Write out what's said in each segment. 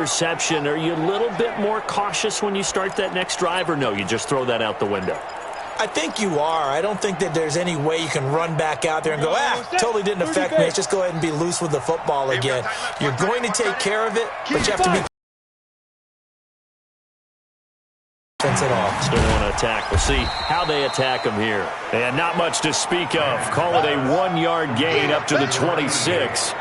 Reception, are you a little bit more cautious when you start that next drive, or no, you just throw that out the window? I think you are. I don't think that there's any way you can run back out there and go, totally didn't affect me. Let's just go ahead and be loose with the football again. You're going to take care of it, but you have to be at all. Still want to attack. We'll see how they attack them here. And not much to speak of. Call it a 1-yard gain up to the 26.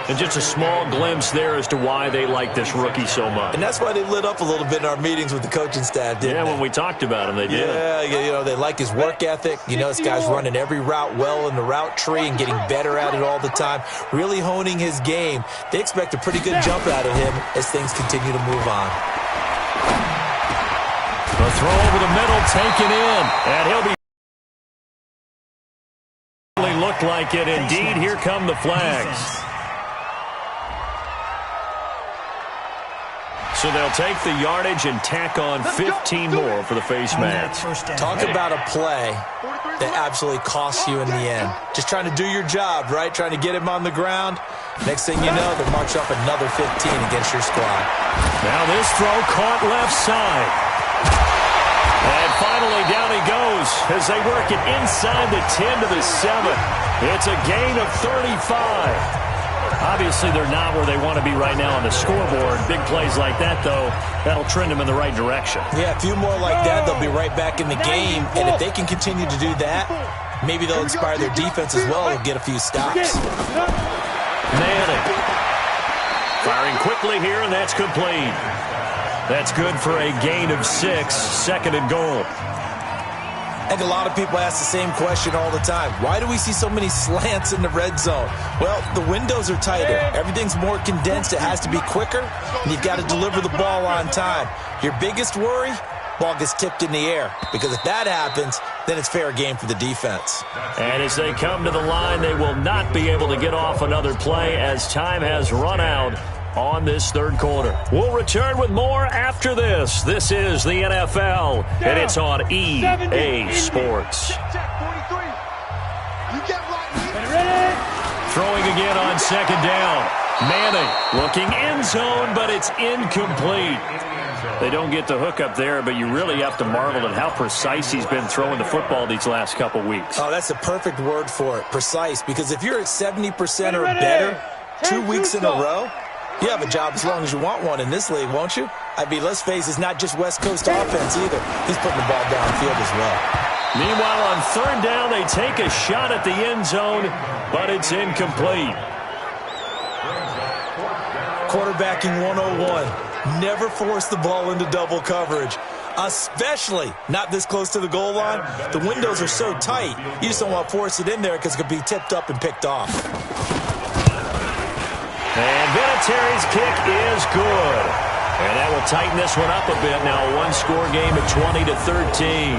And just a small glimpse there as to why they like this rookie so much. And that's why they lit up a little bit in our meetings with the coaching staff, didn't they? When we talked about him, they did. Yeah, you know, they like his work ethic. You know, this guy's running every route well in the route tree and getting better at it all the time, really honing his game. They expect a pretty good jump out of him as things continue to move on. The throw over the middle, taken in, and he'll be looked like it. Indeed, here come the flags. So they'll take the yardage and tack on 15 more for the face mask. Talk about a play that absolutely costs you in the end. Just trying to do your job, right? Trying to get him on the ground. Next thing you know, they'll march up another 15 against your squad. Now this throw caught left side. And finally down he goes as they work it inside the 10 to the 7. It's a gain of 35. Obviously, they're not where they want to be right now on the scoreboard. Big plays like that, though, that'll trend them in the right direction. Yeah, a few more like that, they'll be right back in the game. And if they can continue to do that, maybe they'll inspire their defense as well and get a few stops. Manning. Firing quickly here, and that's complete. That's good for a gain of 6, second and goal. I think a lot of people ask the same question all the time. Why do we see so many slants in the red zone? Well, the windows are tighter. Everything's more condensed. It has to be quicker, and you've got to deliver the ball on time. Your biggest worry? Ball gets tipped in the air, because if that happens, then it's fair game for the defense. And as they come to the line, they will not be able to get off another play as time has run out on this third quarter. We'll return with more after this. This is the NFL, and it's on EA Sports. Throwing again on second down. Manning looking end zone, but it's incomplete. They don't get the hook up there, but you really have to marvel at how precise he's been throwing the football these last couple weeks. Oh, that's the perfect word for it, precise, because if you're at 70% or better 2 weeks in a row, you have a job as long as you want one in this league, won't you? I mean, let's face it, it's not just West Coast offense either. He's putting the ball downfield as well. Meanwhile, on third down, they take a shot at the end zone, but it's incomplete. Quarterbacking 101. Never force the ball into double coverage, especially not this close to the goal line. The windows are so tight, you just don't want to force it in there because it could be tipped up and picked off. And Vinatieri's kick is good. And that will tighten this one up a bit. Now a one-score game at 20-13.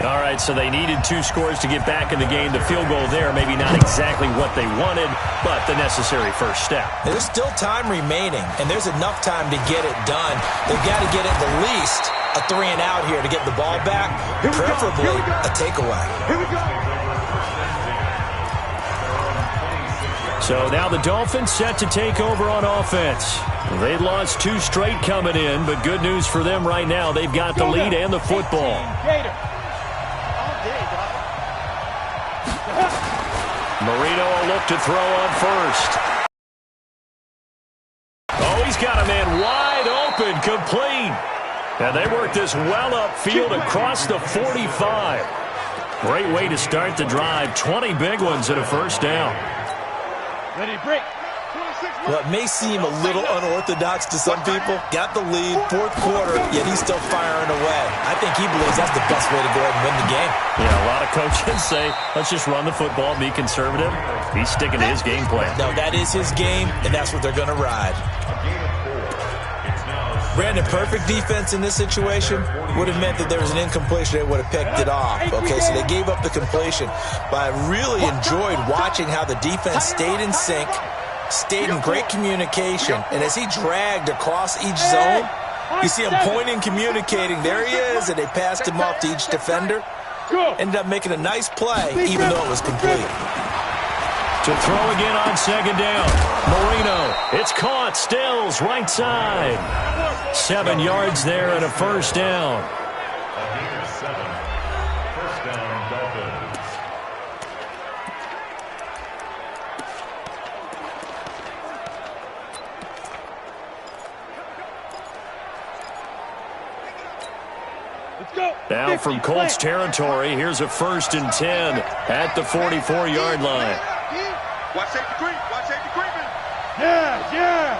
All right, so they needed 2 scores to get back in the game. The field goal there, maybe not exactly what they wanted, but the necessary first step. There's still time remaining, and there's enough time to get it done. They've got to get at the least a 3-and-out here to get the ball back, preferably a takeaway. Here we go. So now the Dolphins set to take over on offense. They lost 2 straight coming in, but good news for them right now. They've got the lead and the football. Marino will look to throw on first. Oh, he's got a man wide open, complete. And they work this well upfield across the 45. Great way to start the drive. 20 big ones and a first down. Ready, break. Well, it may seem a little unorthodox to some people. Got the lead, fourth quarter, yet he's still firing away. I think he believes that's the best way to go ahead and win the game. Yeah, a lot of coaches say, let's just run the football, be conservative. He's sticking to his game plan. No, that is his game, and that's what they're going to ride. Brandon, perfect defense in this situation would have meant that there was an incompletion. They would have picked it off. Okay, so they gave up the completion. But I really enjoyed watching how the defense stayed in sync, stayed in great communication, and as he dragged across each zone, you see him pointing, communicating. There he is, and they passed him off to each defender. Ended up making a nice play, even though it was complete. To throw again on second down. Marino. It's caught. Stills right side. 7 yards there and a first down. First down, Dolphins. Now from Colts territory, here's a 1st and 10 at the 44-yard line. Watch safety creep. Watch safety creeping. Yeah.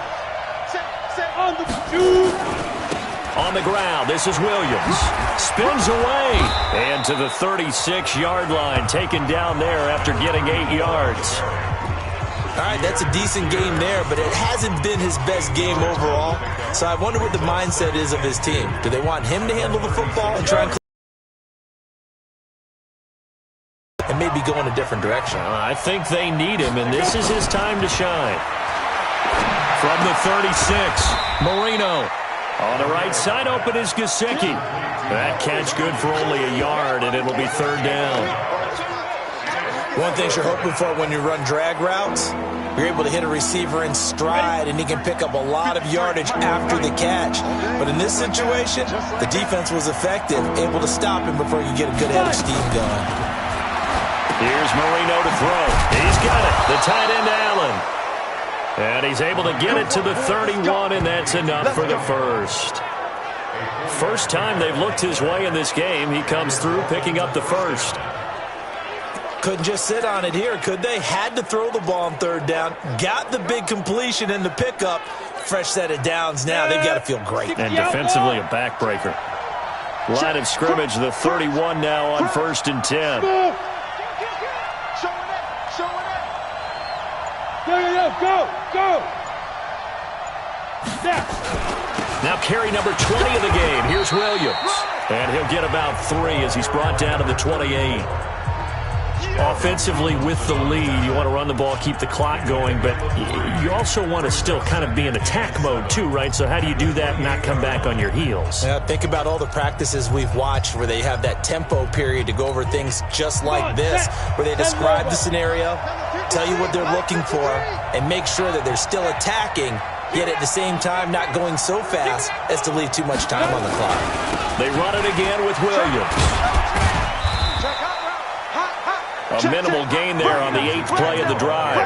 Set on the shoot. On the ground, this is Williams. Spins away. And to the 36-yard line, taken down there after getting 8 yards. All right, that's a decent game there, but it hasn't been his best game overall. So I wonder what the mindset is of his team. Do they want him to handle the football and try and maybe go in a different direction? I think they need him, and this is his time to shine. From the 36, Marino. On the right side, open is Gesicki. That catch good for only a yard, and it'll be 3rd down. One thing you're hoping for when you run drag routes, you're able to hit a receiver in stride, and he can pick up a lot of yardage after the catch. But in this situation, the defense was effective, able to stop him before you get a good head of steam going. Here's Marino to throw. He's got it. The tight end, Allen. And he's able to get it to the 31, and that's enough for the first. First time they've looked his way in this game. He comes through picking up the first. Couldn't just sit on it here, could they? Had to throw the ball on 3rd down. Got the big completion in the pickup. Fresh set of downs now. They've got to feel great. And defensively, a backbreaker. Line of scrimmage, the 31 now on 1st and 10. Go. Now carry number 20 of the game. Here's Williams. And he'll get about 3 as he's brought down to the 28. Offensively with the lead, you want to run the ball, keep the clock going, but you also want to still kind of be in attack mode too, right? So how do you do that and not come back on your heels? Yeah, think about all the practices we've watched where they have that tempo period to go over things just like this, where they describe the scenario, tell you what they're looking for, and make sure that they're still attacking, yet at the same time not going so fast as to leave too much time on the clock. They run it again with Williams. A minimal gain there on the 8th play of the drive.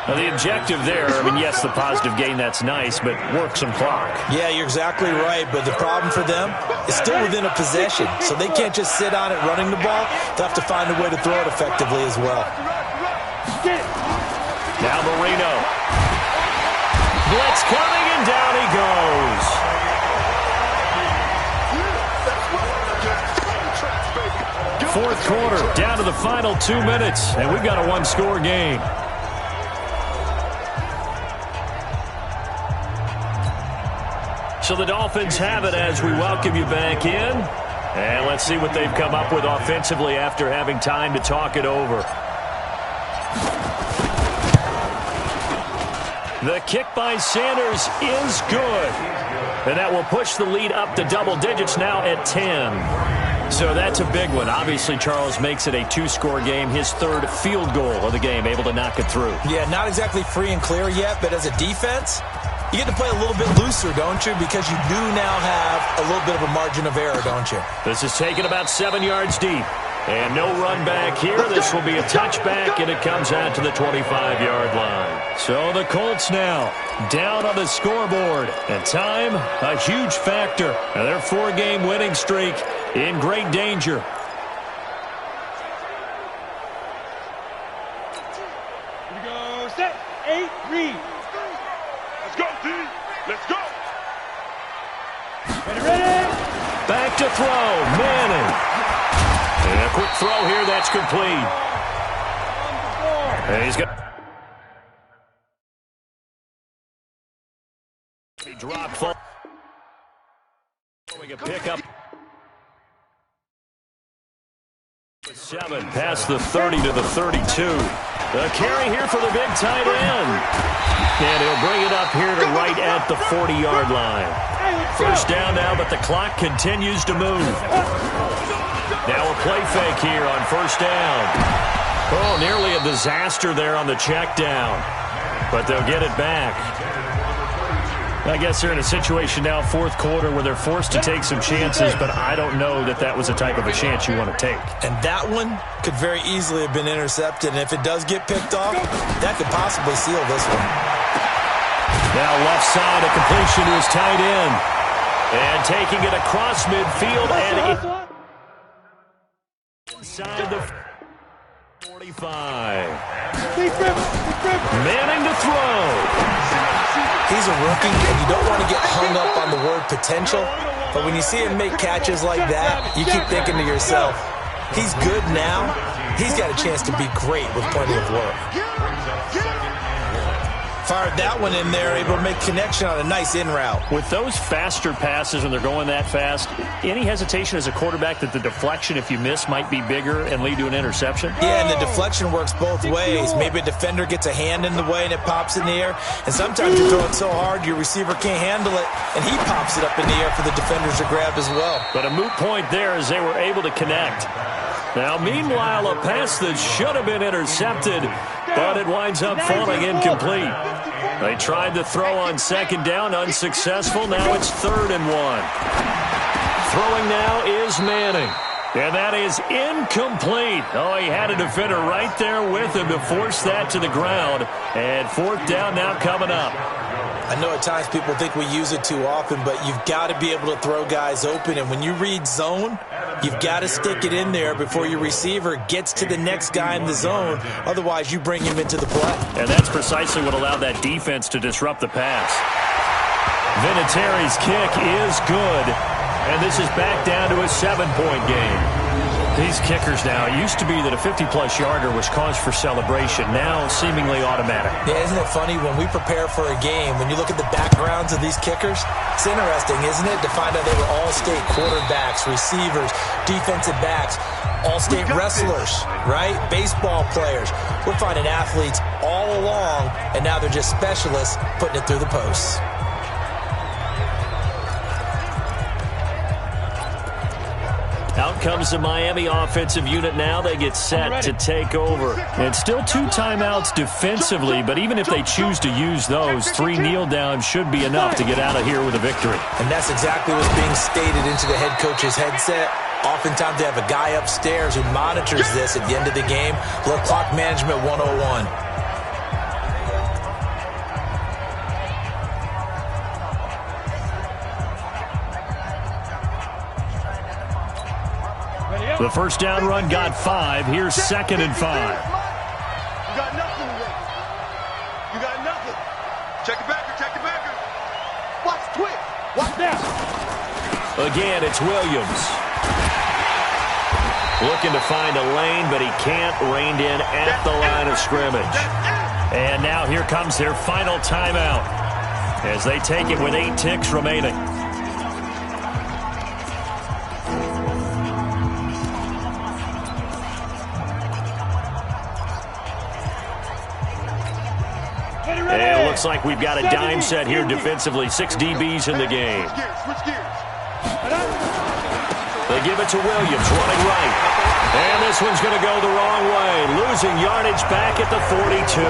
Now the objective there, I mean, yes, the positive gain, that's nice, but work some clock. Yeah, you're exactly right, but the problem for them is still within a possession, so they can't just sit on it running the ball. They'll have to find a way to throw it effectively as well. Now Marino. Blitz coming, and down he goes. Fourth quarter, down to the final 2 minutes, and we've got a 1-score game. So the Dolphins have it as we welcome you back in. And let's see what they've come up with offensively after having time to talk it over. The kick by Sanders is good. And that will push the lead up to double digits now at 10. So that's a big one. Obviously, Charles makes it a 2-score game. His 3rd field goal of the game, able to knock it through. Yeah, not exactly free and clear yet, but as a defense, you get to play a little bit looser, don't you? Because you do now have a little bit of a margin of error, don't you? This is taken about 7 yards deep. And no run back here. This will be a touchback, and it comes out to the 25-yard line. So the Colts now down on the scoreboard. And time, a huge factor. And their 4-game winning streak in great danger. Here we go. Set. 8, read. Let's go, D. Let's go. Ready. Back to throw. Manning. And a quick throw here. That's complete. And he's got... Drop ball. We can pick up 7 past the 30 to the 32. The carry here for the big tight end. And he'll bring it up here to right at the 40-yard line. First down now, but the clock continues to move. Now a play fake here on first down. Oh, nearly a disaster there on the check down. But they'll get it back. I guess they're in a situation now, fourth quarter, where they're forced to take some chances, but I don't know that that was the type of a chance you want to take. And that one could very easily have been intercepted, and if it does get picked off, that could possibly seal this one. Now left side, a completion to his tight end. And taking it across midfield and inside the 45. Manning to throw. He's a rookie, and you don't want to get hung up on the word potential, but when you see him make catches like that, you keep thinking to yourself, he's good now. He's got a chance to be great with plenty of work. Fired that one in there, able to make connection on a nice in route. With those faster passes when they're going that fast, any hesitation as a quarterback that the deflection, if you miss, might be bigger and lead to an interception? Yeah, and the deflection works both ways. Maybe a defender gets a hand in the way and it pops in the air, and sometimes you throw it so hard your receiver can't handle it, and he pops it up in the air for the defenders to grab as well. But a moot point there as they were able to connect. Now, meanwhile, a pass that should have been intercepted, but it winds up falling incomplete. They tried to throw on second down, unsuccessful. Now it's 3rd and 1. Throwing now is Manning. And that is incomplete. Oh, he had a defender right there with him to force that to the ground. And 4th down now coming up. I know at times people think we use it too often, but you've got to be able to throw guys open. And when you read zone, you've got to stick it in there before your receiver gets to the next guy in the zone. Otherwise, you bring him into the play. And that's precisely what allowed that defense to disrupt the pass. Vinatieri's kick is good. And this is back down to a 7-point game. These kickers now, it used to be that a 50-plus yarder was cause for celebration. Now, seemingly automatic. Yeah, isn't it funny? When we prepare for a game, when you look at the backgrounds of these kickers, it's interesting, isn't it, to find out they were all-state quarterbacks, receivers, defensive backs, all-state wrestlers, right? Baseball players. We're finding athletes all along, and now they're just specialists putting it through the posts. Out comes the Miami offensive unit now. They get set to take over. And still 2 timeouts defensively, but even if they choose to use those, 3 kneel downs should be enough to get out of here with a victory. And that's exactly what's being stated into the head coach's headset. Oftentimes they have a guy upstairs who monitors this at the end of the game. Look, clock management 101. The first down run got 5. Here's 2nd and 5. You got nothing today. You got nothing. Check it backer, check it backer. Watch quick. Watch now. Again, it's Williams. Looking to find a lane, but he can't. Reined in at the line of scrimmage. And now here comes their final timeout as they take it with 8 ticks remaining. And it looks like we've got a dime set here defensively. 6 DBs in the game. Switch gears. They give it to Williams, running right. And this one's going to go the wrong way. Losing yardage back at the 42.